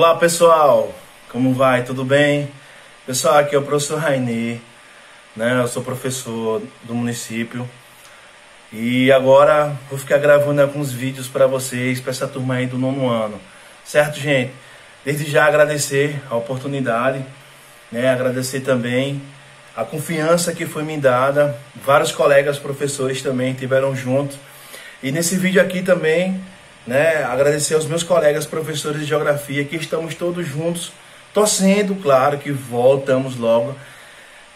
Olá pessoal, como vai? Tudo bem? Pessoal, aqui é o professor Rainer, né? Eu sou professor do município e agora vou ficar gravando alguns vídeos para vocês, para essa turma aí do 9º ano, certo, gente? Desde já agradecer a oportunidade, né? Agradecer também a confiança que foi me dada, vários colegas professores também estiveram juntos e nesse vídeo aqui também, né, agradecer aos meus colegas professores de geografia que estamos todos juntos, torcendo, claro, que voltamos logo,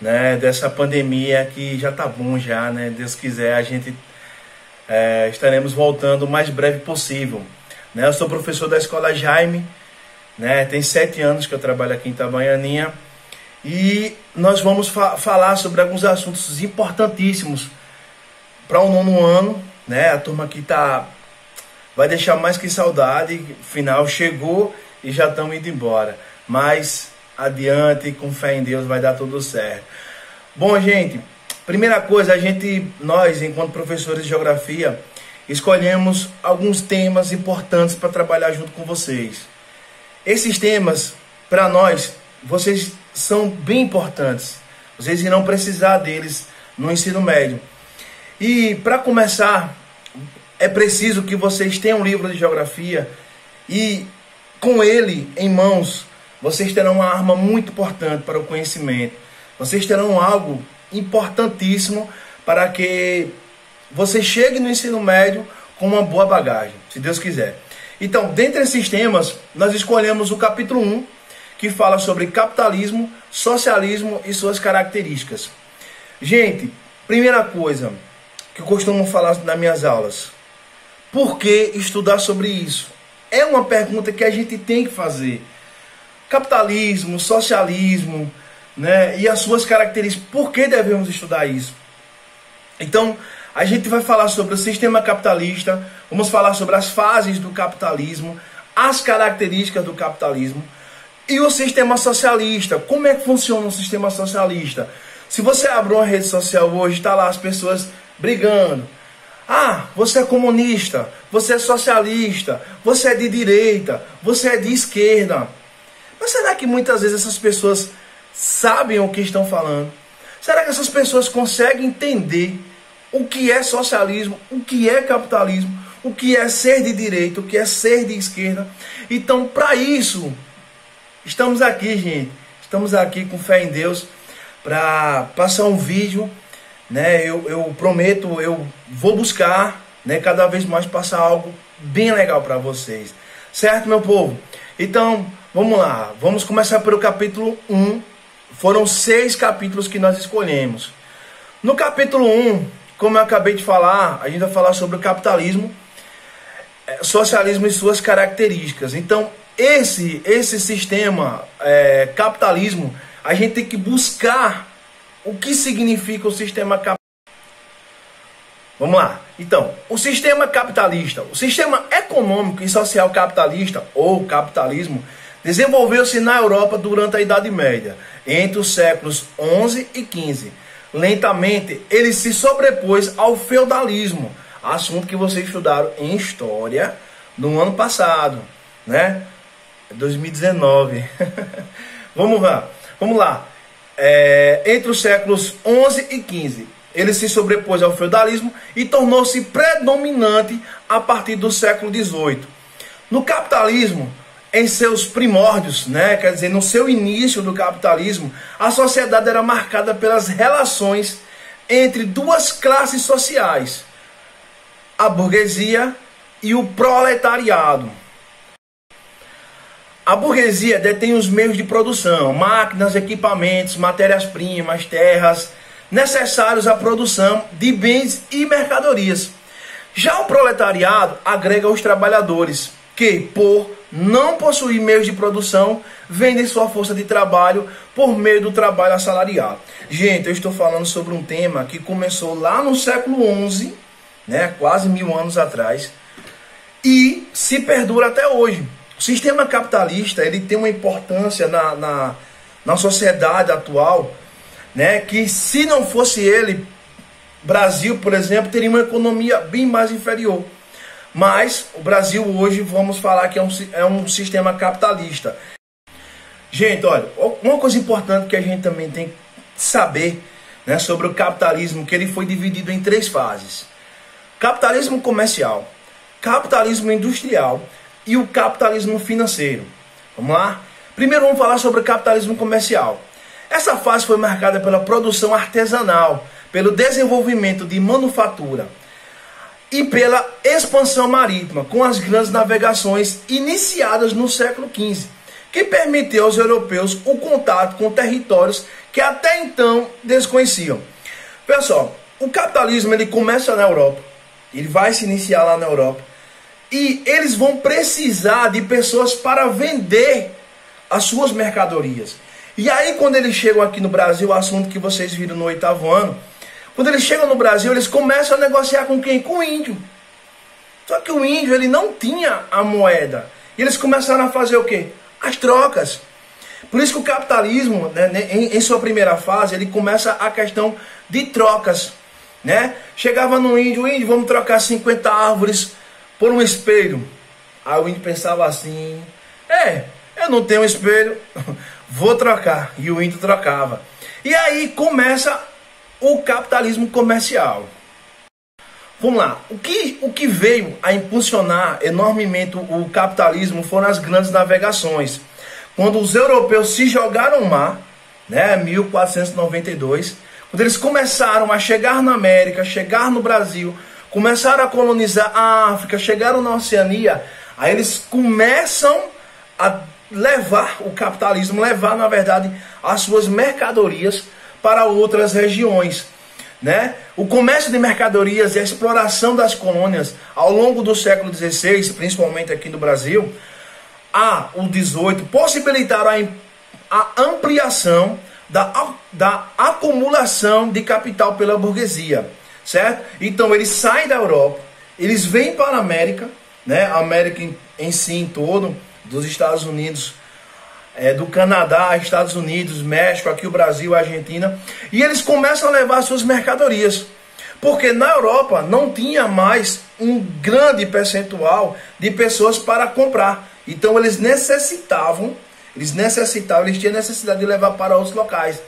né, dessa pandemia que já tá bom já, né, Deus quiser a gente estaremos voltando o mais breve possível, né. Eu sou professor da Escola Jaime, né, tem 7 anos que eu trabalho aqui em Itabaianinha e nós vamos falar sobre alguns assuntos importantíssimos para o 9º ano, né, a turma aqui vai deixar mais que saudade, final chegou e já estamos indo embora. Mas adiante, com fé em Deus, vai dar tudo certo. Bom, gente, primeira coisa, nós, enquanto professores de geografia, escolhemos alguns temas importantes para trabalhar junto com vocês. Esses temas, para nós, vocês são bem importantes. Vocês irão precisar deles no ensino médio. E para começar, é preciso que vocês tenham um livro de geografia e com ele em mãos, vocês terão uma arma muito importante para o conhecimento. Vocês terão algo importantíssimo para que você chegue no ensino médio com uma boa bagagem, se Deus quiser. Então, dentre esses temas, nós escolhemos o capítulo 1, que fala sobre capitalismo, socialismo e suas características. Gente, primeira coisa que eu costumo falar nas minhas aulas: por que estudar sobre isso? É uma pergunta que a gente tem que fazer. Capitalismo, socialismo, né, e as suas características. Por que devemos estudar isso? Então, a gente vai falar sobre o sistema capitalista, vamos falar sobre as fases do capitalismo, as características do capitalismo e o sistema socialista. Como é que funciona o sistema socialista? Se você abrir uma rede social hoje, está lá as pessoas brigando. Ah, você é comunista, você é socialista, você é de direita, você é de esquerda. Mas será que muitas vezes essas pessoas sabem o que estão falando? Será que essas pessoas conseguem entender o que é socialismo, o que é capitalismo, o que é ser de direita, o que é ser de esquerda? Então, para isso, estamos aqui, gente. Estamos aqui com fé em Deus para passar um vídeo, né? Eu prometo, eu vou buscar, né, cada vez mais passar algo bem legal para vocês, certo, meu povo? Então, vamos lá, vamos começar pelo capítulo 1, foram 6 capítulos que nós escolhemos. No capítulo 1, como eu acabei de falar, a gente vai falar sobre o capitalismo, socialismo e suas características. Então, esse sistema capitalismo, a gente tem que buscar o que significa o sistema capitalista. Vamos lá. Então, o sistema capitalista, o sistema econômico e social capitalista, ou capitalismo, desenvolveu-se na Europa durante a Idade Média, entre os séculos 11 e 15. Lentamente, ele se sobrepôs ao feudalismo, assunto que vocês estudaram em História no ano passado, né? 2019. Vamos lá. Entre os séculos 11 e 15, ele se sobrepôs ao feudalismo e tornou-se predominante a partir do século 18. No capitalismo, em seus primórdios, né, quer dizer, no seu início do capitalismo, a sociedade era marcada pelas relações entre duas classes sociais, a burguesia e o proletariado. A burguesia detém os meios de produção, máquinas, equipamentos, matérias-primas, terras, necessários à produção de bens e mercadorias. Já o proletariado agrega os trabalhadores, que, por não possuir meios de produção, vendem sua força de trabalho por meio do trabalho assalariado. Gente, eu estou falando sobre um tema que começou lá no século XI, né, quase 1000 anos atrás, e se perdura até hoje. O sistema capitalista, ele tem uma importância na sociedade atual, né, que se não fosse ele, Brasil, por exemplo, teria uma economia bem mais inferior. Mas o Brasil hoje, vamos falar que é um sistema capitalista. Gente, olha, uma coisa importante que a gente também tem que saber, né, sobre o capitalismo, que ele foi dividido em 3 fases. Capitalismo comercial, capitalismo industrial e o capitalismo financeiro. Vamos lá? Primeiro vamos falar sobre o capitalismo comercial. Essa fase foi marcada pela produção artesanal, pelo desenvolvimento de manufatura e pela expansão marítima, com as grandes navegações iniciadas no século XV, que permitiu aos europeus o contato com territórios que até então desconheciam. Pessoal, o capitalismo ele começa na Europa, ele vai se iniciar lá na Europa, e eles vão precisar de pessoas para vender as suas mercadorias. E aí quando eles chegam aqui no Brasil, o assunto que vocês viram no 8º ano, quando eles chegam no Brasil, eles começam a negociar com quem? Com o índio. Só que o índio ele não tinha a moeda. E eles começaram a fazer o quê? As trocas. Por isso que o capitalismo, né, em sua primeira fase, ele começa a questão de trocas. Né? Chegava no índio, vamos trocar 50 árvores por um espelho. Aí o índio pensava assim, eu não tenho um espelho, vou trocar. E o índio trocava. E aí começa o capitalismo comercial. Vamos lá, o que veio a impulsionar enormemente o capitalismo foram as grandes navegações. Quando os europeus se jogaram no mar, né, 1492, quando eles começaram a chegar na América, chegar no Brasil, começaram a colonizar a África, chegaram na Oceania, aí eles começam a levar o capitalismo, levar na verdade as suas mercadorias para outras regiões, né? O comércio de mercadorias e a exploração das colônias ao longo do século XVI, principalmente aqui no Brasil, o XVIII, possibilitaram a ampliação da acumulação de capital pela burguesia, certo? Então eles saem da Europa, eles vêm para a América, né? A América em si em todo, dos Estados Unidos, do Canadá, Estados Unidos, México, aqui o Brasil, a Argentina, e eles começam a levar suas mercadorias, porque na Europa não tinha mais um grande percentual de pessoas para comprar, então eles tinham necessidade de levar para outros locais.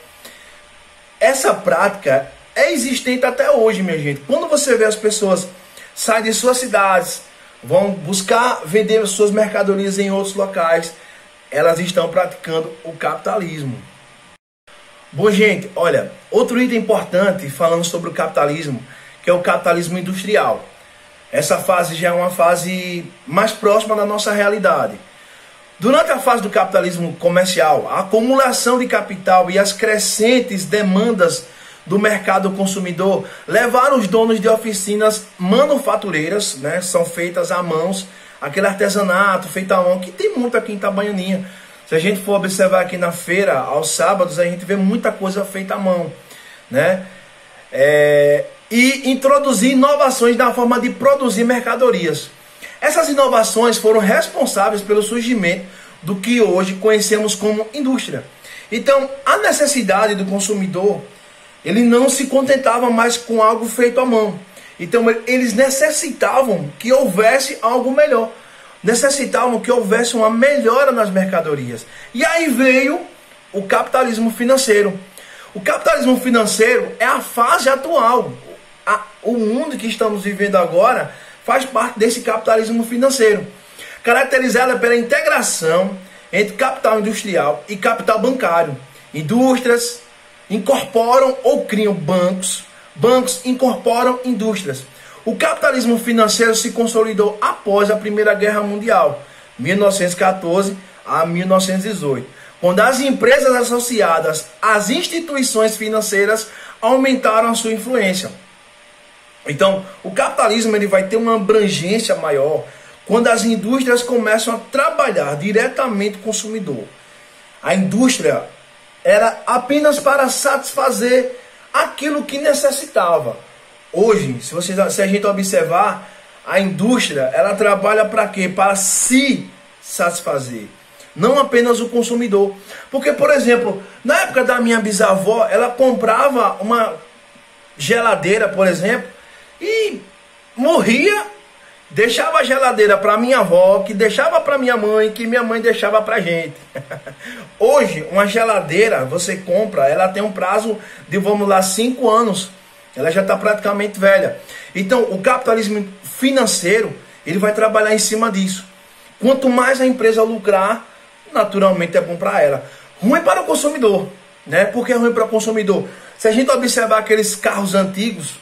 Essa prática é existente até hoje, minha gente. Quando você vê as pessoas saem de suas cidades, vão buscar vender suas mercadorias em outros locais, elas estão praticando o capitalismo. Bom, gente, olha, outro item importante falando sobre o capitalismo, que é o capitalismo industrial. Essa fase já é uma fase mais próxima da nossa realidade. Durante a fase do capitalismo comercial, a acumulação de capital e as crescentes demandas do mercado consumidor levaram os donos de oficinas manufatureiras, né, são feitas à mão, aquele artesanato feito à mão, que tem muito aqui em Itabaianinha. Se a gente for observar aqui na feira, aos sábados, a gente vê muita coisa feita à mão, né? E introduzir inovações na forma de produzir mercadorias. Essas inovações foram responsáveis pelo surgimento do que hoje conhecemos como indústria. Então, a necessidade do consumidor, ele não se contentava mais com algo feito à mão. Então, eles necessitavam que houvesse algo melhor. Necessitavam que houvesse uma melhora nas mercadorias. E aí veio o capitalismo financeiro. O capitalismo financeiro é a fase atual. O mundo que estamos vivendo agora faz parte desse capitalismo financeiro, caracterizada pela integração entre capital industrial e capital bancário. Indústrias incorporam ou criam bancos, bancos incorporam indústrias. O capitalismo financeiro se consolidou após a Primeira Guerra Mundial, 1914 a 1918, quando as empresas associadas às instituições financeiras aumentaram a sua influência. Então, o capitalismo ele vai ter uma abrangência maior quando as indústrias começam a trabalhar diretamente com o consumidor. A indústria era apenas para satisfazer aquilo que necessitava. Hoje, se a gente observar, a indústria ela trabalha para quê? Para se satisfazer, não apenas o consumidor. Porque, por exemplo, na época da minha bisavó, ela comprava uma geladeira, por exemplo, e morria deixava a geladeira para minha avó, que deixava para minha mãe, que minha mãe deixava para gente. Hoje, uma geladeira, você compra, ela tem um prazo de, vamos lá, 5 anos. Ela já está praticamente velha. Então, o capitalismo financeiro, ele vai trabalhar em cima disso. Quanto mais a empresa lucrar, naturalmente é bom para ela. Ruim para o consumidor, né? Por que é ruim para o consumidor? Se a gente observar aqueles carros antigos,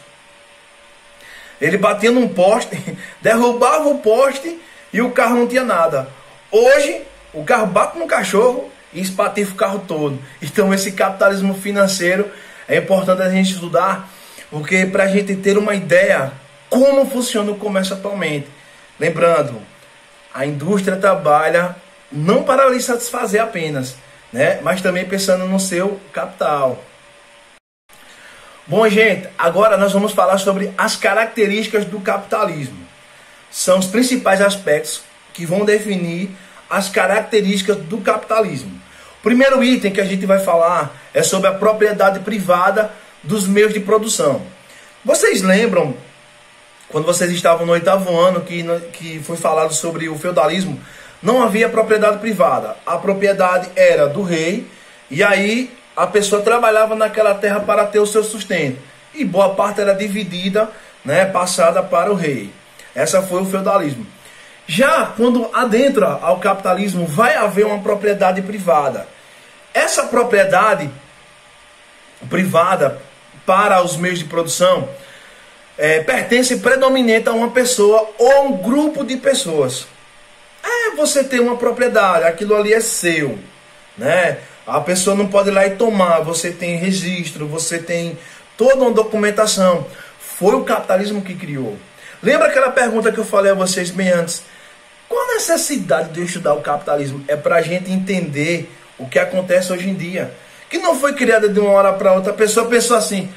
ele batia num poste, derrubava o poste e o carro não tinha nada. Hoje, o carro bate no cachorro e espatifa o carro todo. Então, esse capitalismo financeiro é importante a gente estudar, porque para a gente ter uma ideia como funciona o comércio atualmente. Lembrando, a indústria trabalha não para lhe satisfazer apenas, né? Mas também pensando no seu capital. Bom, gente, agora nós vamos falar sobre as características do capitalismo. São os principais aspectos que vão definir as características do capitalismo. O primeiro item que a gente vai falar é sobre a propriedade privada dos meios de produção. Vocês lembram, quando vocês estavam no 8º ano, que foi falado sobre o feudalismo? Não havia propriedade privada. A propriedade era do rei, e aí a pessoa trabalhava naquela terra para ter o seu sustento. E boa parte era dividida, né, passada para o rei. Essa foi o feudalismo. Já quando adentra ao capitalismo, vai haver uma propriedade privada. Essa propriedade privada para os meios de produção pertence predominante a uma pessoa ou a um grupo de pessoas. Você tem uma propriedade, aquilo ali é seu, né? A pessoa não pode ir lá e tomar, você tem registro, você tem toda uma documentação. Foi o capitalismo que criou. Lembra aquela pergunta que eu falei a vocês bem antes? Qual a necessidade de eu estudar o capitalismo? É para a gente entender o que acontece hoje em dia. Que não foi criada de uma hora para outra. A pessoa pensou assim,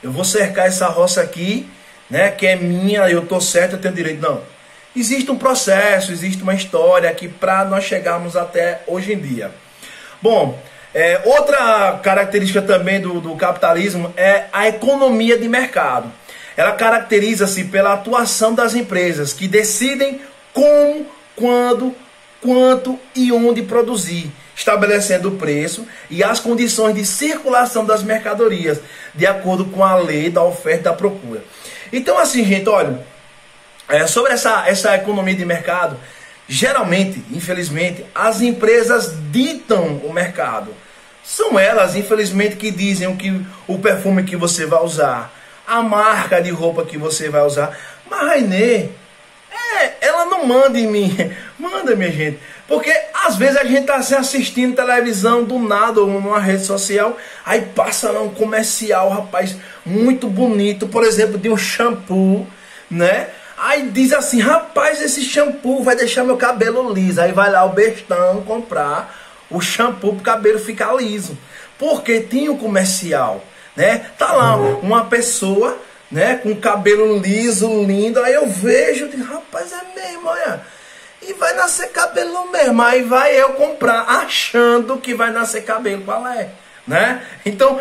eu vou cercar essa roça aqui, né, que é minha, eu estou certo, eu tenho direito. Não. Existe um processo, existe uma história aqui para nós chegarmos até hoje em dia. Bom, outra característica também do capitalismo é a economia de mercado. Ela caracteriza-se pela atuação das empresas que decidem como, quando, quanto e onde produzir, estabelecendo o preço e as condições de circulação das mercadorias, de acordo com a lei da oferta e da procura. Então, assim, gente, olha, sobre essa economia de mercado, geralmente, infelizmente, as empresas ditam o mercado. São elas, infelizmente, que dizem o perfume que você vai usar, a marca de roupa que você vai usar. Mas Rainê, ela não manda em mim. Manda, minha gente. Porque às vezes a gente está assistindo televisão do nada ou numa rede social, aí passa lá um comercial, rapaz, muito bonito, por exemplo, de um shampoo, né? Aí diz assim, rapaz, esse shampoo vai deixar meu cabelo liso. Aí vai lá o bestão comprar o shampoo para o cabelo ficar liso. Porque tem o comercial, né? Tá lá uma pessoa, né, com cabelo liso, lindo. Aí eu vejo, digo, rapaz, é mesmo, olha. E vai nascer cabelo mesmo. Aí vai eu comprar achando que vai nascer cabelo. Qual é? Né? Então,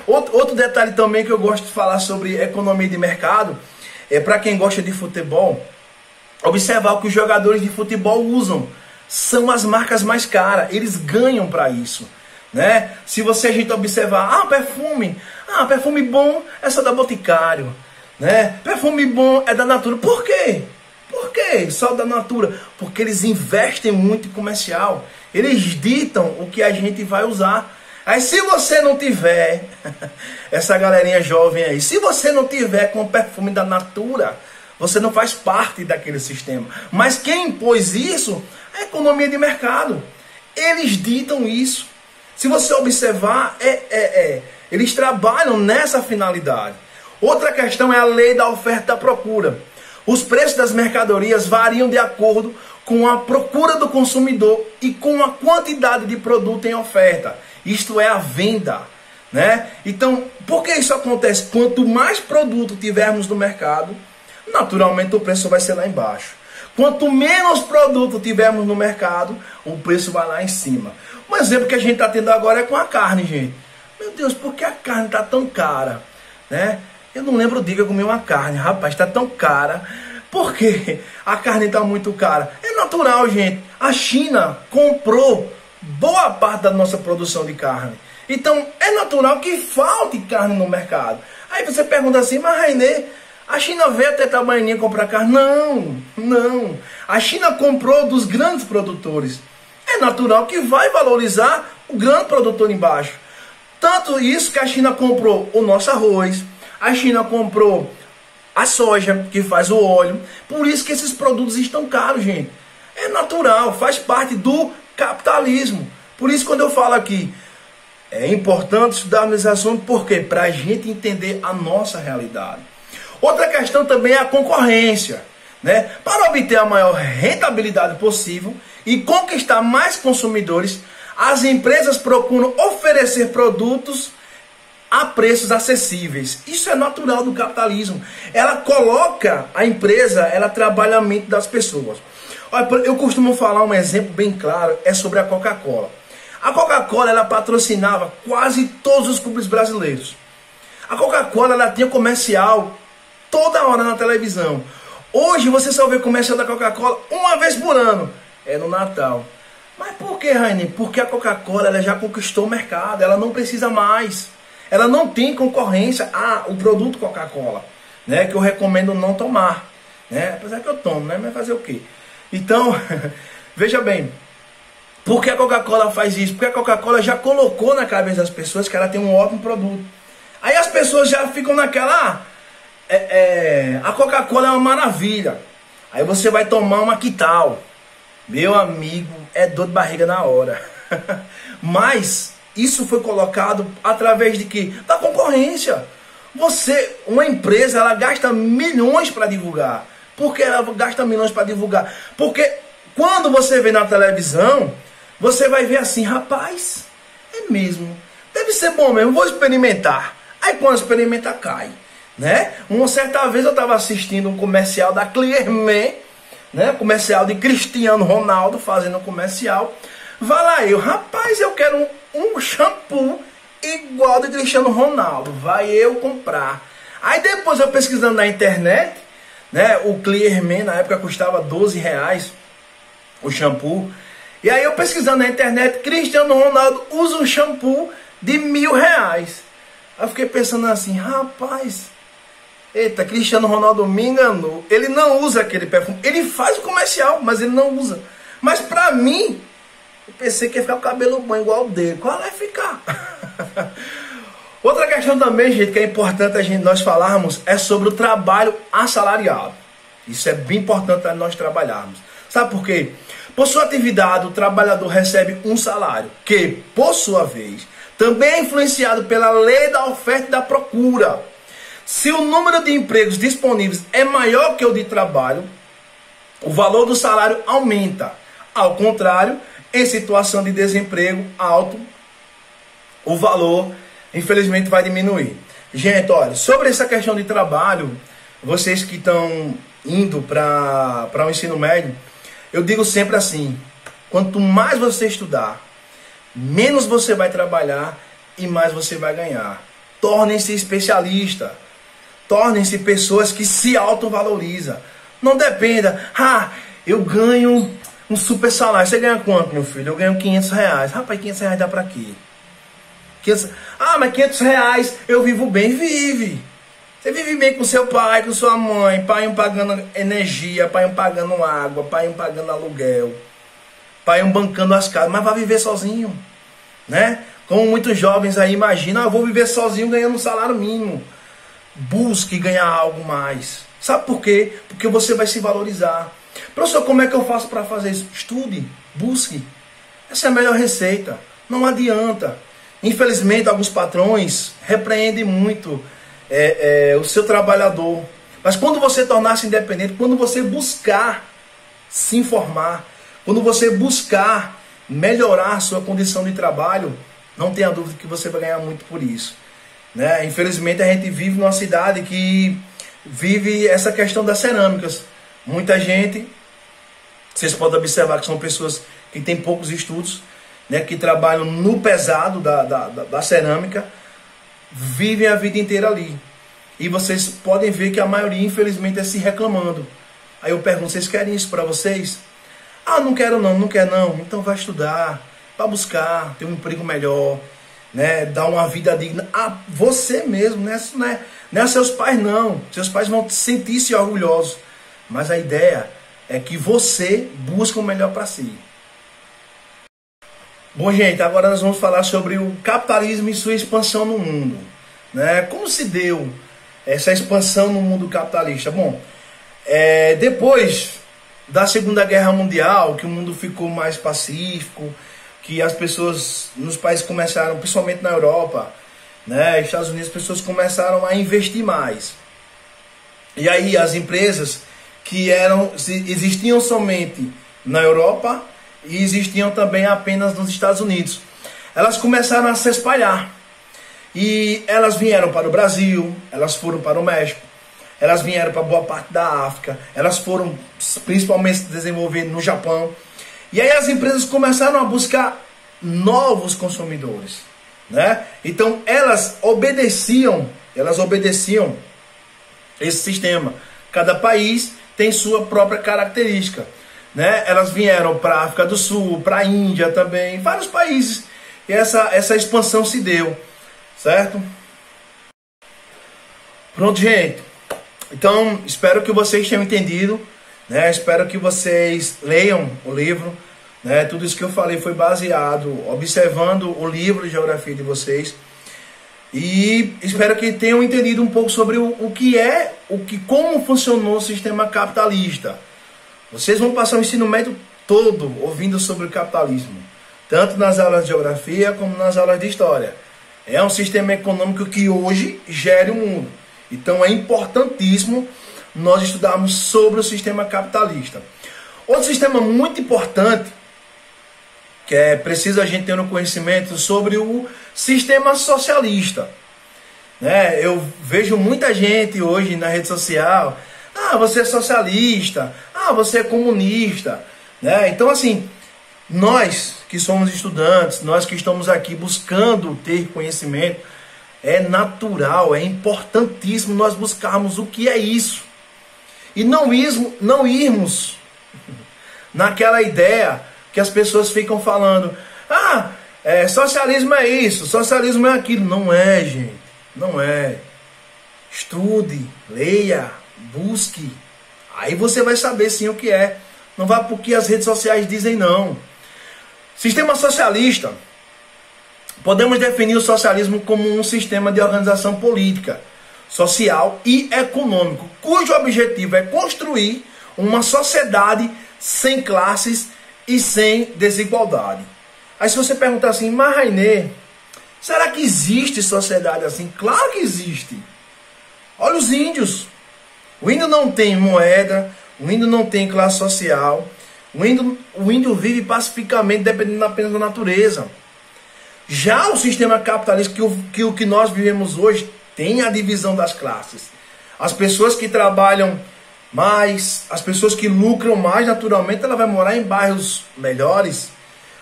outro detalhe também que eu gosto de falar sobre economia de mercado, para quem gosta de futebol, observar o que os jogadores de futebol usam. São as marcas mais caras. Eles ganham para isso, né? Se a gente observar, perfume bom é só da Boticário, né? Perfume bom é da Natura. Por quê? Por quê? Só da Natura? Porque eles investem muito em comercial. Eles ditam o que a gente vai usar. Aí se você não tiver, essa galerinha jovem aí, se você não tiver com o perfume da Natura, você não faz parte daquele sistema. Mas quem impôs isso é a economia de mercado. Eles ditam isso. Se você observar, eles trabalham nessa finalidade. Outra questão é a lei da oferta e da procura. Os preços das mercadorias variam de acordo com a procura do consumidor e com a quantidade de produto em oferta. Isto é a venda, né? Então, por que isso acontece? Quanto mais produto tivermos no mercado, naturalmente o preço vai ser lá embaixo. Quanto menos produto tivermos no mercado, o preço vai lá em cima. Um exemplo que a gente está tendo agora é com a carne, gente. Meu Deus, por que a carne está tão cara? Né? Eu não lembro o dia que eu comi uma carne. Rapaz, está tão cara. Por que a carne está muito cara? É natural, gente. A China comprou boa parte da nossa produção de carne. Então, é natural que falte carne no mercado. Aí você pergunta assim, mas Rainer, a China veio até Itabaianinha comprar carne? Não, não. A China comprou dos grandes produtores. É natural que vai valorizar o grande produtor embaixo. Tanto isso que a China comprou o nosso arroz, a China comprou a soja, que faz o óleo. Por isso que esses produtos estão caros, gente. É natural, faz parte do capitalismo. Por isso, quando eu falo aqui, é importante estudar esse assunto, por quê? Para a gente entender a nossa realidade. Outra questão também é a concorrência, né? Para obter a maior rentabilidade possível e conquistar mais consumidores, as empresas procuram oferecer produtos a preços acessíveis. Isso é natural do capitalismo. Ela coloca a empresa, ela trabalha a mente das pessoas. Olha, eu costumo falar um exemplo bem claro, é sobre a Coca-Cola. A Coca-Cola, ela patrocinava quase todos os clubes brasileiros. A Coca-Cola, ela tinha comercial toda hora na televisão. Hoje você só vê comercial da Coca-Cola uma vez por ano. É no Natal. Mas por que, Rainer? Porque a Coca-Cola, ela já conquistou o mercado. Ela não precisa mais. Ela não tem concorrência o produto Coca-Cola, né? Que eu recomendo não tomar, né? Apesar que eu tomo, né? Mas fazer o quê? Então, veja bem. Por que a Coca-Cola faz isso? Porque a Coca-Cola já colocou na cabeça das pessoas que ela tem um ótimo produto. Aí as pessoas já ficam naquela... a Coca-Cola é uma maravilha. Aí você vai tomar uma que tal? Meu amigo, é dor de barriga na hora. Mas isso foi colocado através de quê? Da concorrência. Uma empresa, ela gasta milhões para divulgar. Por que ela gasta milhões para divulgar? Porque quando você vê na televisão, você vai ver assim, rapaz, é mesmo, deve ser bom mesmo, vou experimentar. Aí quando experimenta, cai, né? Uma certa vez eu estava assistindo um comercial da Clearman, né? Comercial de Cristiano Ronaldo, fazendo um comercial. Vai lá rapaz, eu quero um shampoo igual de Cristiano Ronaldo, vai eu comprar. Aí depois eu pesquisando na internet, né? O Clearman na época custava R$12 o shampoo. E aí eu pesquisando na internet, Cristiano Ronaldo usa um shampoo de R$1.000. Aí eu fiquei pensando assim, rapaz, eita, Cristiano Ronaldo me enganou. Ele não usa aquele perfume. Ele faz o comercial, mas ele não usa. Mas pra mim, eu pensei que ia ficar com o cabelo bom igual o dele. Qual vai ficar? Outra questão também, gente, que é importante nós falarmos, é sobre o trabalho assalariado. Isso é bem importante nós trabalharmos. Sabe por quê? Por sua atividade, o trabalhador recebe um salário, que, por sua vez, também é influenciado pela lei da oferta e da procura. Se o número de empregos disponíveis é maior que o de trabalho, o valor do salário aumenta. Ao contrário, em situação de desemprego alto, o valor, infelizmente, vai diminuir. Gente, olha, sobre essa questão de trabalho, vocês que estão indo para o ensino médio, eu digo sempre assim, quanto mais você estudar, menos você vai trabalhar e mais você vai ganhar. Tornem-se especialistas. Tornem-se pessoas que se autovalorizam. Não dependa, eu ganho um super salário. Você ganha quanto, meu filho? Eu ganho R$500. Rapaz, R$500 dá pra quê? Mas R$500 eu vivo bem. Vive. Você vive bem com seu pai, com sua mãe, pai pagando energia, pai pagando água, pai pagando aluguel, pai bancando as casas, mas vai viver sozinho, né? Como muitos jovens aí imaginam, eu vou viver sozinho ganhando um salário mínimo. Busque ganhar algo mais. Sabe por quê? Porque você vai se valorizar. Professor, como é que eu faço para fazer isso? Estude, busque. Essa é a melhor receita. Não adianta. Infelizmente, alguns patrões repreendem muito o seu trabalhador. Mas quando você tornar-se independente, quando você buscar se informar, quando você buscar melhorar a sua condição de trabalho, não tenha dúvida que você vai ganhar muito por isso, né? Infelizmente a gente vive numa cidade que vive essa questão das cerâmicas. Muita gente, vocês podem observar que são pessoas que têm poucos estudos, né, que trabalham no pesado da cerâmica, vivem a vida inteira ali. E vocês podem ver que a maioria, infelizmente, é se reclamando. Aí eu pergunto, vocês querem isso para vocês? Ah, não quero não, não quer não. Então vai estudar, para buscar, ter um emprego melhor, né? Dar uma vida digna a você mesmo, né? Não é seus pais não. Seus pais vão sentir-se orgulhosos. Mas a ideia é que você busca o melhor para si. Bom, gente, agora nós vamos falar sobre o capitalismo e sua expansão no mundo, né? Como se deu essa expansão no mundo capitalista? Bom, depois da Segunda Guerra Mundial, que o mundo ficou mais pacífico, que as pessoas nos países começaram, principalmente na Europa, né, Estados Unidos, as pessoas começaram a investir mais. E aí as empresas que existiam somente na Europa e existiam também apenas nos Estados Unidos, elas começaram a se espalhar. E elas vieram para o Brasil, elas foram para o México, elas vieram para boa parte da África, elas foram principalmente se desenvolver no Japão. E aí as empresas começaram a buscar novos consumidores, né? Então elas obedeciam esse sistema. Cada país tem sua própria característica, né? Elas vieram para a África do Sul, para a Índia também, vários países. E essa expansão se deu, certo? Pronto, gente. Então, espero que vocês tenham entendido, né? Espero que vocês leiam o livro, né? Tudo isso que eu falei foi baseado, observando o livro de geografia de vocês. E espero que tenham entendido um pouco sobre como funcionou o sistema capitalista. Vocês vão passar o ensino médio todo ouvindo sobre o capitalismo, tanto nas aulas de geografia como nas aulas de história. É um sistema econômico que hoje gere o mundo. Então é importantíssimo nós estudarmos sobre o sistema capitalista. Outro sistema muito importante, que é preciso a gente ter um conhecimento sobre o sistema socialista, né? Eu vejo muita gente hoje na rede social, você é socialista, você é comunista, né? Então assim, nós que somos estudantes, nós que estamos aqui buscando ter conhecimento, é natural, é importantíssimo nós buscarmos o que é isso. E não irmos naquela ideia que as pessoas ficam falando, socialismo é isso, socialismo é aquilo. Não é, gente, não é. Estude, leia, busque. Aí você vai saber sim o que é. Não vá porque as redes sociais dizem não. Sistema socialista. Podemos definir o socialismo como um sistema de organização política, social e econômico, cujo objetivo é construir uma sociedade sem classes e sem desigualdade. Aí se você perguntar assim, mas Rainer, será que existe sociedade assim? Claro que existe. Olha os índios. O índio não tem moeda, o índio não tem classe social, o índio vive pacificamente dependendo apenas da natureza. Já o sistema capitalista, que o que nós vivemos hoje, tem a divisão das classes. As pessoas que trabalham mais, as pessoas que lucram mais, naturalmente, ela vai morar em bairros melhores.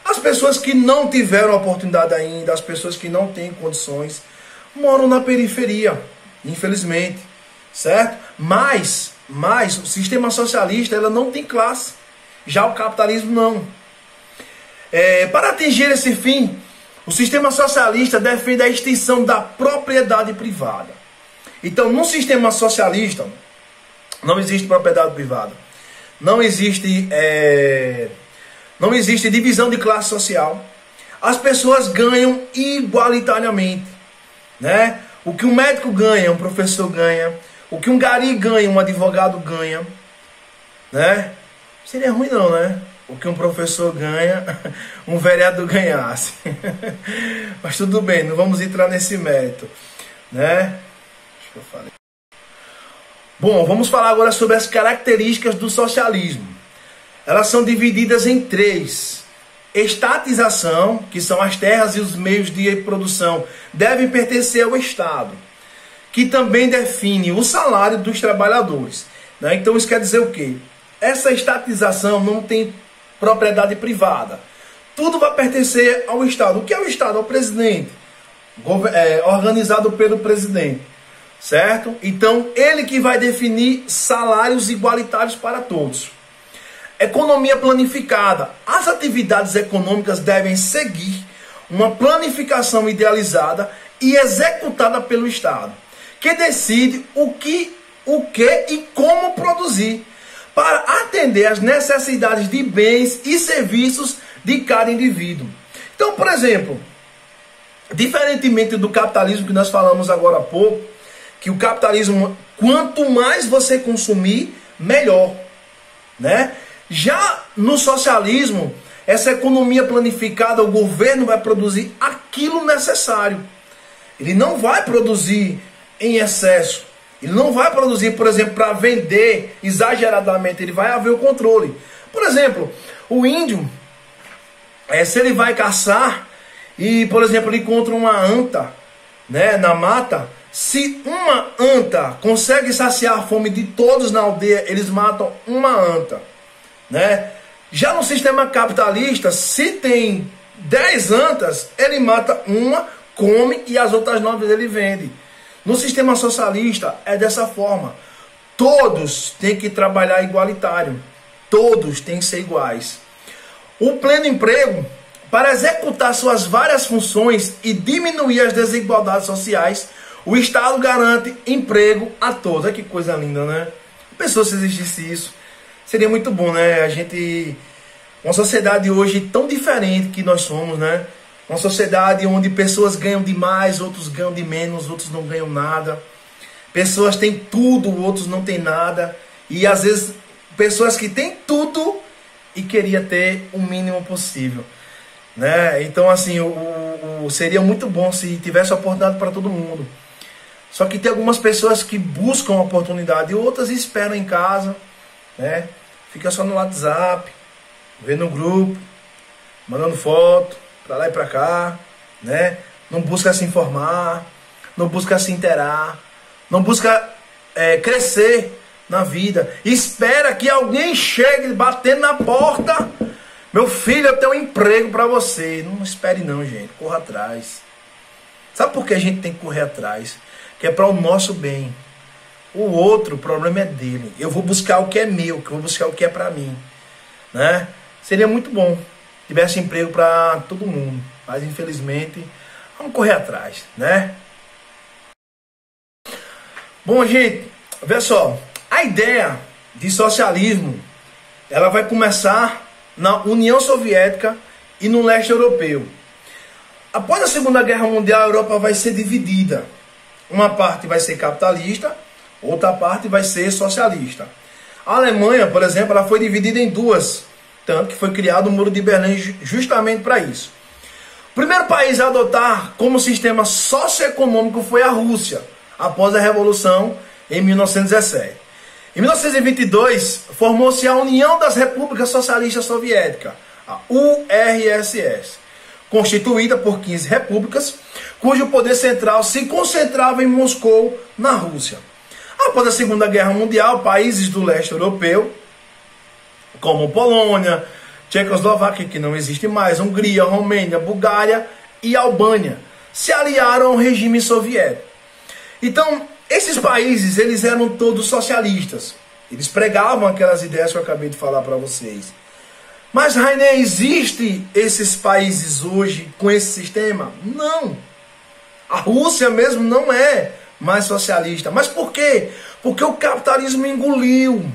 As pessoas que não tiveram oportunidade ainda, as pessoas que não têm condições, moram na periferia, infelizmente, certo? Mas o sistema socialista, ela não tem classe. Já o capitalismo não. Para atingir esse fim, o sistema socialista defende a extinção da propriedade privada. Então, no sistema socialista, não existe propriedade privada. Não existe divisão de classe social. As pessoas ganham igualitariamente, né? O que um médico ganha, um professor ganha. O que um gari ganha, um advogado ganha, né? Seria ruim não, né? O que um professor ganha, um vereador ganhasse. Mas tudo bem, não vamos entrar nesse mérito, né? Acho que eu falei. Bom, vamos falar agora sobre as características do socialismo. Elas são divididas em 3. Estatização, que são as terras e os meios de produção, devem pertencer ao Estado, que também define o salário dos trabalhadores, né? Então isso quer dizer o quê? Essa estatização não tem propriedade privada. Tudo vai pertencer ao Estado. O que é o Estado? Ao presidente. Organizado pelo presidente. certo? Então, ele que vai definir salários igualitários para todos. Economia planificada. As atividades econômicas devem seguir uma planificação idealizada e executada pelo Estado, que decide o que e como produzir, para atender às necessidades de bens e serviços de cada indivíduo. Então, por exemplo, diferentemente do capitalismo que nós falamos agora há pouco, que o capitalismo, quanto mais você consumir, melhor, né? Já no socialismo, essa economia planificada, o governo vai produzir aquilo necessário. Ele não vai produzir em excesso. Ele não vai produzir, por exemplo, para vender exageradamente. Ele vai haver o controle. Por exemplo, o índio, se ele vai caçar e, por exemplo, ele encontra uma anta, né, na mata, se uma anta consegue saciar a fome de todos na aldeia, eles matam uma anta, né? Já no sistema capitalista, se tem 10 antas, ele mata uma, come e as outras 9 ele vende. No sistema socialista é dessa forma. Todos têm que trabalhar igualitário. Todos têm que ser iguais. O pleno emprego, para executar suas várias funções e diminuir as desigualdades sociais, o Estado garante emprego a todos. Olha que coisa linda, né? Pensou se existisse isso? Seria muito bom, né? A gente... Uma sociedade hoje tão diferente que nós somos, né? Uma sociedade onde pessoas ganham demais, outros ganham de menos, outros não ganham nada. Pessoas têm tudo, outros não têm nada. E às vezes, pessoas que têm tudo e queria ter o mínimo possível, né? Então, assim, seria muito bom se tivesse oportunidade para todo mundo. Só que tem algumas pessoas que buscam oportunidade e outras esperam em casa, né? Fica só no WhatsApp, vendo no grupo, mandando foto para lá e para cá, né? Não busca se informar, não busca se interar, não busca crescer na vida. Espera que alguém chegue batendo na porta. Meu filho, eu tenho um emprego para você. Não espere não, gente. Corra atrás. Sabe por que a gente tem que correr atrás? Que é para o nosso bem. O outro, o problema é dele. Eu vou buscar o que é meu, que eu vou buscar o que é para mim, né? Seria muito bom se tivesse emprego para todo mundo. Mas infelizmente, vamos correr atrás, né? Bom, gente, vê só. A ideia de socialismo, ela vai começar na União Soviética e no leste europeu. Após a Segunda Guerra Mundial, a Europa vai ser dividida. Uma parte vai ser capitalista, outra parte vai ser socialista. A Alemanha, por exemplo, ela foi dividida em duas, tanto que foi criado o Muro de Berlim justamente para isso. O primeiro país a adotar como sistema socioeconômico foi a Rússia, após a Revolução em 1917. Em 1922, formou-se a União das Repúblicas Socialistas Soviéticas, a URSS, constituída por 15 repúblicas, cujo poder central se concentrava em Moscou, na Rússia. Após a Segunda Guerra Mundial, países do leste europeu, como Polônia, Tchecoslováquia, que não existe mais, Hungria, Romênia, Bulgária e Albânia, se aliaram ao regime soviético. Então, esses países, eles eram todos socialistas. Eles pregavam aquelas ideias que eu acabei de falar para vocês. Mas, Rainer, existe esses países hoje com esse sistema? Não. A Rússia mesmo não é mais socialista. Mas por quê? Porque o capitalismo engoliu.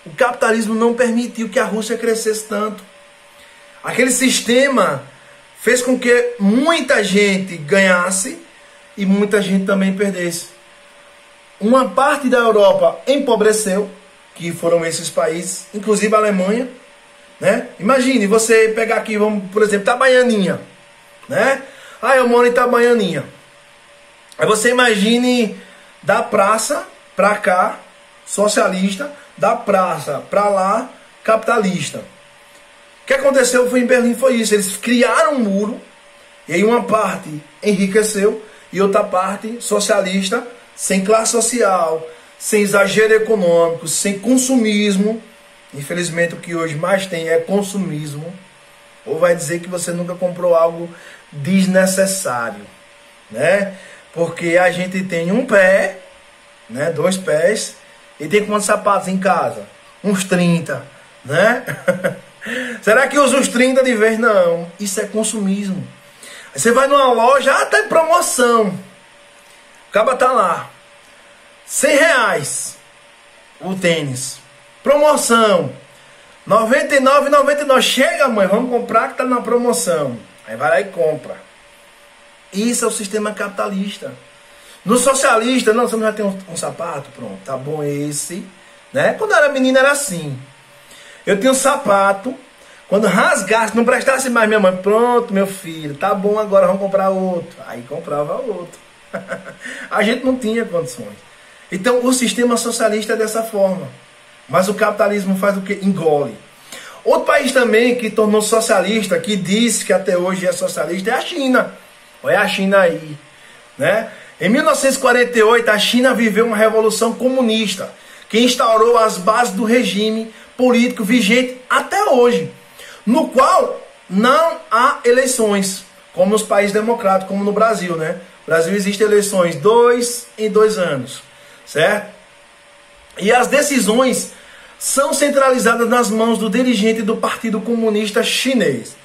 O capitalismo não permitiu que a Rússia crescesse tanto. Aquele sistema fez com que muita gente ganhasse e muita gente também perdesse. Uma parte da Europa empobreceu, que foram esses países, inclusive a Alemanha, né? Imagine você pegar aqui, vamos, por exemplo, Itabaianinha, né? Ah, eu moro em Itabaianinha. Aí você imagine da praça para cá, socialista, da praça para lá, capitalista. O que aconteceu foi em Berlim, foi isso. Eles criaram um muro, e aí uma parte enriqueceu, e outra parte socialista, sem classe social, sem exagero econômico, sem consumismo. Infelizmente o que hoje mais tem é consumismo. Ou vai dizer que você nunca comprou algo desnecessário, né? Porque a gente tem um pé, né, 2 pés, e tem quantos sapatos em casa? Uns 30, né? Será que usa os 30 de vez? Não, isso é consumismo. Você vai numa loja, tá em promoção. O cara tá lá, R$100 o tênis. Promoção, R$ 99,99. Chega, mãe, vamos comprar que tá na promoção. Aí vai lá e compra. Isso é o sistema capitalista. No socialista, não, você não vai ter um sapato? Pronto, tá bom esse. Né? Quando eu era menina era assim. Eu tinha um sapato, quando rasgasse, não prestasse mais, minha mãe, pronto, meu filho, tá bom, agora vamos comprar outro. Aí comprava outro. A gente não tinha condições. Então o sistema socialista é dessa forma. Mas o capitalismo faz o quê? Engole. Outro país também que tornou socialista, que disse que até hoje é socialista, é a China. Olha a China aí, né? Em 1948, a China viveu uma revolução comunista, que instaurou as bases do regime político vigente até hoje, no qual não há eleições, como nos países democráticos, como no Brasil, né? No Brasil existem eleições 2 em 2 anos, certo? E as decisões são centralizadas nas mãos do dirigente do Partido Comunista Chinês.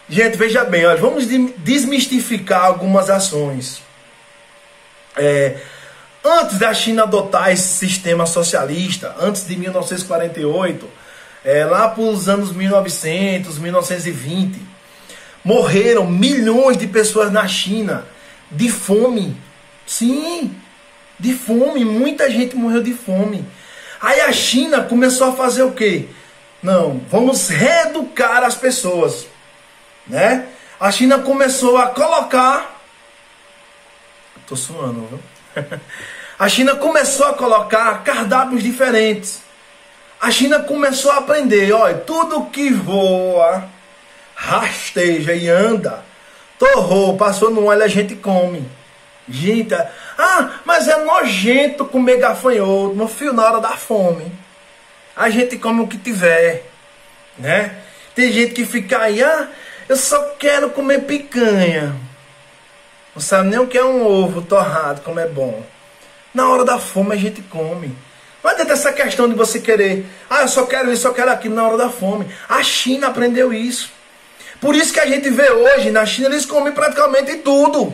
Gente, veja bem, olha, vamos desmistificar algumas ações. Antes da China adotar esse sistema socialista, antes de 1948, lá para os anos 1900, 1920, morreram milhões de pessoas na China de fome. Sim, de fome, muita gente morreu de fome. Aí a China começou a fazer o quê? Não, vamos reeducar as pessoas, né? A China começou a colocar... Tô suando, viu? A China começou a colocar cardápios diferentes. A China começou a aprender, olha, tudo que voa, rasteja e anda, torrou, passou no óleo, a gente come. Gente, mas é nojento comer gafanhoto, meu filho, na hora da fome. A gente come o que tiver, né? Tem gente que fica aí, eu só quero comer picanha. Não sabe nem o que é um ovo torrado, como é bom. Na hora da fome a gente come. Não adianta essa questão de você querer, eu só quero isso, só quero aquilo na hora da fome. A China aprendeu isso. Por isso que a gente vê hoje, na China, eles comem praticamente tudo.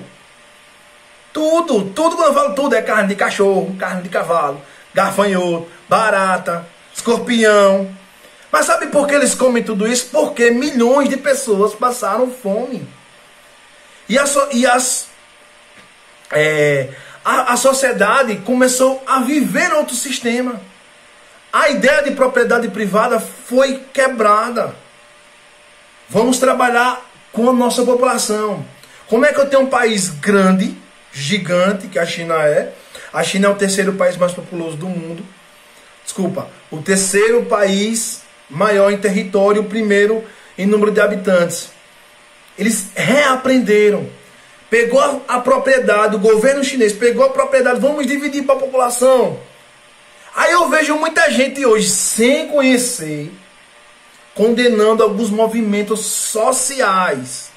Tudo, quando eu falo tudo, é carne de cachorro, carne de cavalo, gafanhoto, barata, escorpião. Mas sabe por que eles comem tudo isso? Porque milhões de pessoas passaram fome. E a sociedade começou a viver outro sistema. A ideia de propriedade privada foi quebrada. Vamos trabalhar com a nossa população. Como é que eu tenho um país grande, gigante, que a China é? A China é o terceiro país mais populoso do mundo. Desculpa, o terceiro país maior em território, o primeiro em número de habitantes. Eles reaprenderam. Pegou a propriedade, o governo chinês pegou a propriedade, vamos dividir para a população. Aí eu vejo muita gente hoje, sem conhecer, condenando alguns movimentos sociais.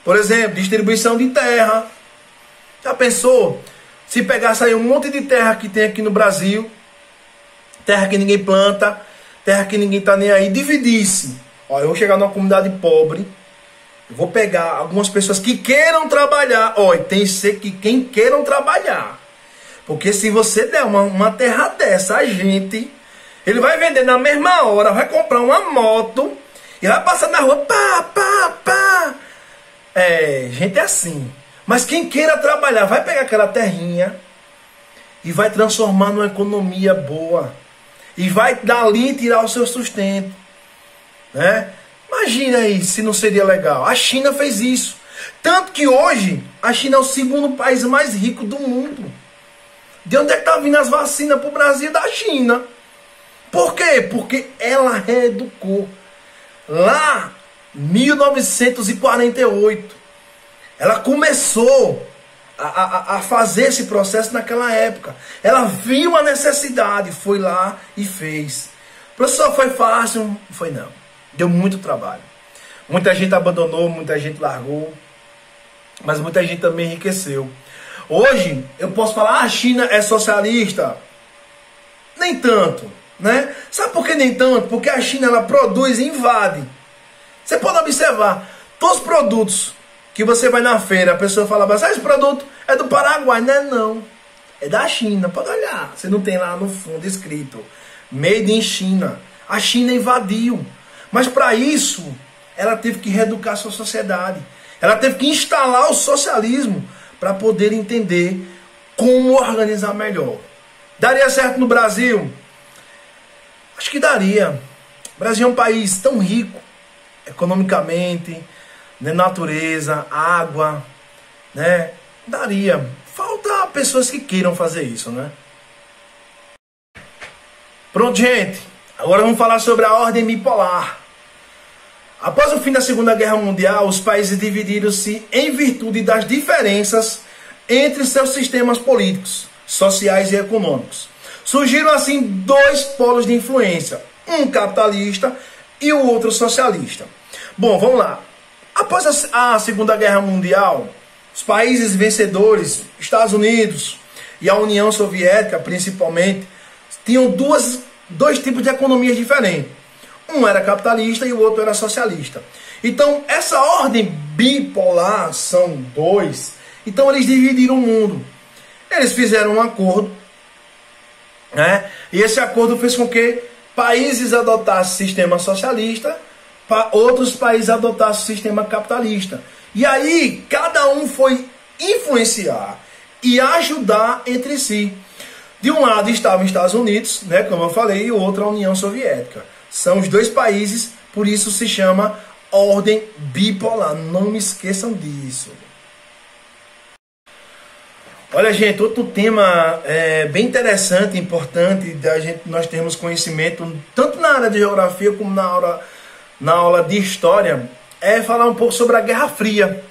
Por exemplo, distribuição de terra. Já pensou? Se pegasse aí um monte de terra que tem aqui no Brasil, terra que ninguém planta, terra que ninguém está nem aí, dividisse. Ó, eu vou chegar numa comunidade pobre, eu vou pegar algumas pessoas que queiram trabalhar. Olha, tem que ser que quem queiram trabalhar. Porque se você der uma terra dessa a gente, ele vai vender na mesma hora, vai comprar uma moto e vai passar na rua, pá. Gente é assim. Mas quem queira trabalhar, vai pegar aquela terrinha e vai transformar numa economia boa. E vai dali tirar o seu sustento, né? Imagina aí se não seria legal. A China fez isso. Tanto que hoje a China é o segundo país mais rico do mundo. De onde é que tá vindo as vacinas para o Brasil? Da China. Por quê? Porque ela reeducou. Lá, 1948, ela começou a fazer esse processo naquela época. Ela viu a necessidade, foi lá e fez. Professor, foi fácil? Não foi não. Deu muito trabalho. Muita gente abandonou, muita gente largou, mas muita gente também enriqueceu. Hoje, eu posso falar, a China é socialista. Nem tanto, né? Sabe por que nem tanto? Porque a China, ela produz e invade. Você pode observar, todos os produtos que você vai na feira, a pessoa fala, mas esse produto é do Paraguai. Não é não, é da China, pode olhar. Você não tem lá no fundo escrito, Made in China. A China invadiu. Mas para isso, ela teve que reeducar a sua sociedade. Ela teve que instalar o socialismo para poder entender como organizar melhor. Daria certo no Brasil? Acho que daria. O Brasil é um país tão rico, economicamente, né, natureza, água, né? Daria. Falta pessoas que queiram fazer isso, né? Pronto, gente. Agora vamos falar sobre a ordem bipolar. Após o fim da Segunda Guerra Mundial, os países dividiram-se em virtude das diferenças entre seus sistemas políticos, sociais e econômicos. Surgiram assim dois polos de influência, um capitalista e o outro socialista. Bom, vamos lá. Após a Segunda Guerra Mundial, os países vencedores, Estados Unidos e a União Soviética, principalmente, tinham dois tipos de economias diferentes. Um era capitalista e o outro era socialista. Então, essa ordem bipolar, são dois. Então, eles dividiram o mundo. Eles fizeram um acordo, né? E esse acordo fez com que países adotassem sistema socialista, outros países adotassem sistema capitalista. E aí, cada um foi influenciar e ajudar entre si. De um lado estavam os Estados Unidos, né, como eu falei, e o outro a União Soviética. São os dois países, por isso se chama ordem bipolar. Não me esqueçam disso. Olha, gente, outro tema bem interessante, importante, nós termos conhecimento, tanto na área de geografia como na aula de história, é falar um pouco sobre a Guerra Fria.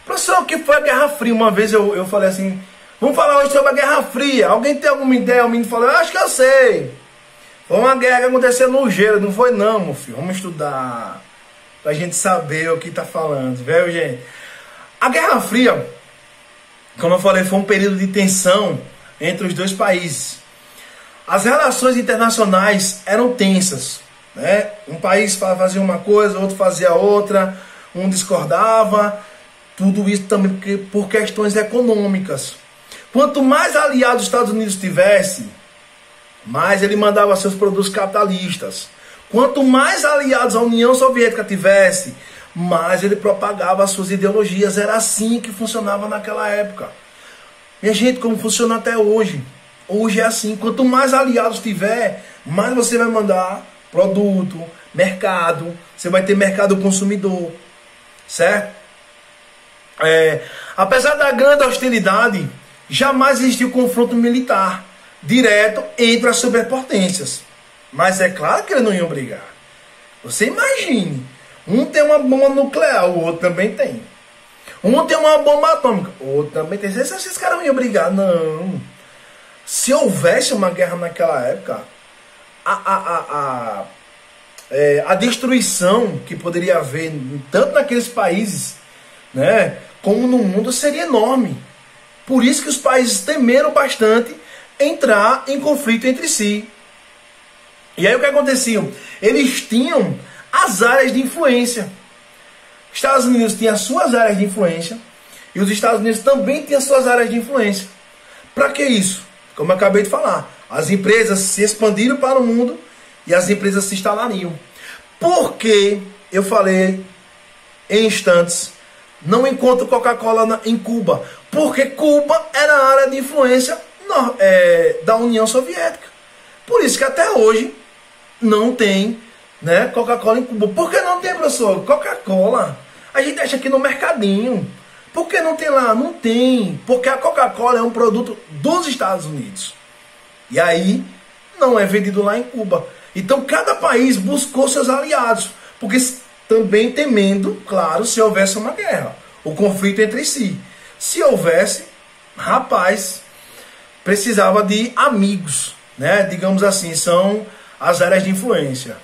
Professor, o que foi a Guerra Fria? Uma vez eu falei assim, vamos falar hoje sobre a Guerra Fria. Alguém tem alguma ideia? O menino falou, eu acho que eu sei. Foi uma guerra que aconteceu no gelo, não foi não, meu filho. Vamos estudar, pra gente saber o que tá falando, viu, gente? A Guerra Fria, como eu falei, foi um período de tensão entre os dois países. As relações internacionais eram tensas, né? Um país fazia uma coisa, outro fazia outra, um discordava. Tudo isso também por questões econômicas. Quanto mais aliados os Estados Unidos tivesse, mais ele mandava seus produtos capitalistas. Quanto mais aliados a União Soviética tivesse, mais ele propagava as suas ideologias. Era assim que funcionava naquela época. Minha gente, como funciona até hoje. Hoje é assim. Quanto mais aliados tiver, mais você vai mandar produto, mercado. Você vai ter mercado consumidor. Certo? Apesar da grande hostilidade, jamais existiu confronto militar direto entre as superpotências. Mas é claro que eles não iam brigar. Você imagine, um tem uma bomba nuclear, o outro também tem. Um tem uma bomba atômica, o outro também tem. Esses caras não iam brigar, não. Se houvesse uma guerra naquela época, a destruição que poderia haver, tanto naqueles países, né, como no mundo, seria enorme. Por isso que os países temeram bastante entrar em conflito entre si. E aí o que acontecia? Eles tinham as áreas de influência. Os Estados Unidos tinham as suas áreas de influência e os Estados Unidos também tinham as suas áreas de influência. Para que isso? Como eu acabei de falar, as empresas se expandiram para o mundo e as empresas se instalariam. Por que eu falei em instantes, não encontro Coca-Cola em Cuba? Porque Cuba era a área de influência da União Soviética. Por isso que até hoje não tem, né, Coca-Cola em Cuba. Por que não tem, professor? Coca-Cola a gente acha aqui no mercadinho. Por que não tem lá? Não tem. Porque a Coca-Cola é um produto dos Estados Unidos. E aí não é vendido lá em Cuba. Então cada país buscou seus aliados. Porque também temendo, claro, se houvesse uma guerra. O conflito entre si. Se houvesse, rapaz, precisava de amigos, né? Digamos assim, são as áreas de influência.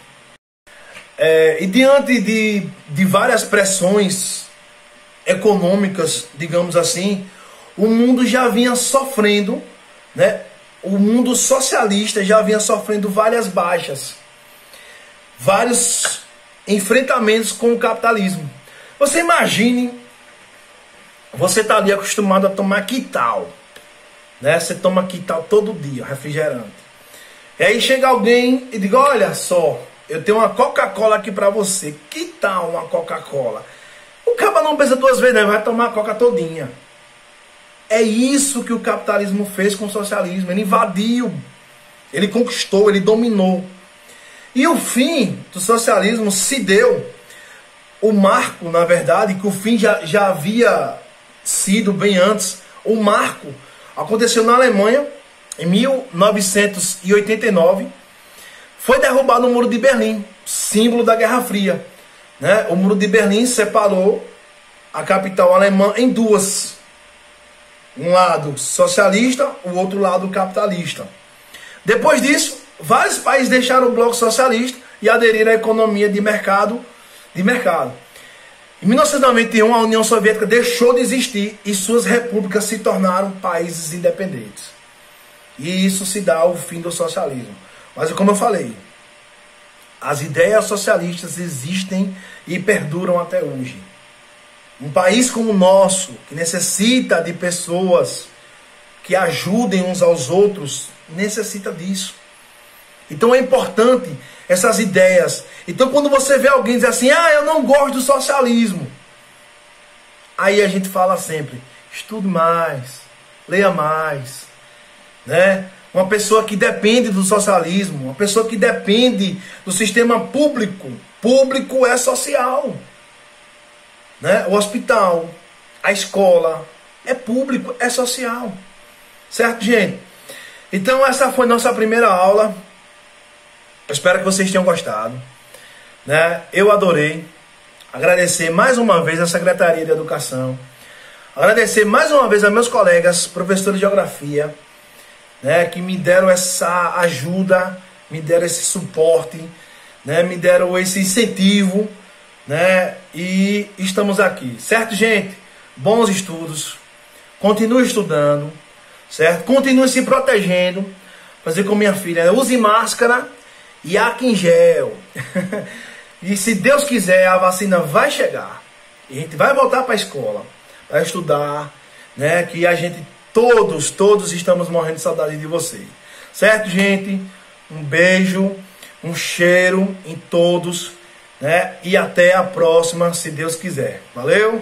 E diante de várias pressões econômicas, digamos assim, o mundo já vinha sofrendo, né? O mundo socialista já vinha sofrendo várias baixas, vários enfrentamentos com o capitalismo. Você imagine, você está ali acostumado a tomar Quital, né? Você toma Quital todo dia, refrigerante. E aí chega alguém e diz, olha só, eu tenho uma Coca-Cola aqui para você. Que tal uma Coca-Cola? O cara não pensa duas vezes, né? Vai tomar a Coca todinha. É isso que o capitalismo fez com o socialismo. Ele invadiu, ele conquistou, ele dominou. E o fim do socialismo se deu, o marco, na verdade, que o fim já havia sido bem antes. O marco aconteceu na Alemanha, em 1989. Foi derrubado o Muro de Berlim, símbolo da Guerra Fria, né? O Muro de Berlim separou a capital alemã em duas. Um lado socialista, o outro lado capitalista. Depois disso, vários países deixaram o bloco socialista e aderiram à economia de mercado. Em 1991, a União Soviética deixou de existir e suas repúblicas se tornaram países independentes. E isso se dá ao fim do socialismo. Mas como eu falei, as ideias socialistas existem e perduram até hoje. Um país como o nosso, que necessita de pessoas que ajudem uns aos outros, necessita disso. Então é importante essas ideias. Então quando você vê alguém dizer assim, eu não gosto do socialismo, aí a gente fala sempre, estude mais, leia mais, né? Uma pessoa que depende do socialismo, uma pessoa que depende do sistema público. Público é social, né? O hospital, a escola, é público, é social. Certo, gente? Então essa foi nossa primeira aula. Eu espero que vocês tenham gostado, né? Eu adorei. Agradecer mais uma vez à Secretaria de Educação. Agradecer mais uma vez a meus colegas, professores de Geografia, né, que me deram essa ajuda, me deram esse suporte, né, me deram esse incentivo, né, e estamos aqui, certo, gente? Bons estudos, continue estudando, certo? Continue se protegendo, fazer com minha filha, use máscara e álcool em gel. E se Deus quiser, a vacina vai chegar, e a gente vai voltar para a escola, para estudar, né, que a gente todos estamos morrendo de saudade de vocês. Certo, gente? Um beijo, um cheiro em todos, né? E até a próxima, se Deus quiser. Valeu?